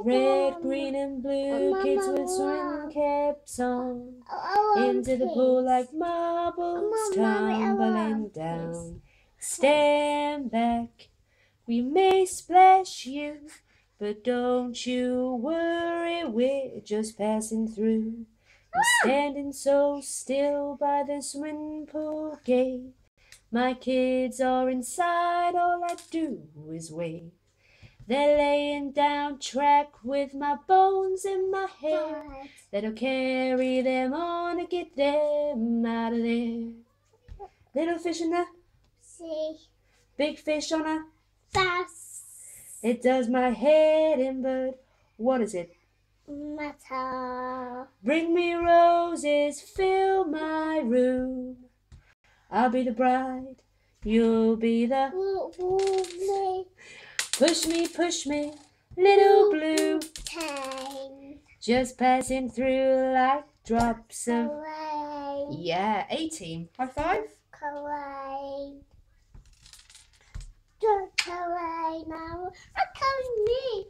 Red, green and blue kids with swim caps on, into the pool like marbles tumbling down. Stand back, we may splash you, but don't you worry, we're just passing through. We're standing so still by the swimming pool gate. My kids are inside, all I do is wait. They're laying down track with my bones in my hair. That'll carry them on and get them out of there. Little fish in the sea, big fish on a bass. It does my head in, but what is it? Matter. Bring me roses, fill my room. I'll be the bride, you'll be the push me, little blue. Just passing through like drops of rain. Yeah, A-team. High five. Rain. Just rain now. I'm calling me.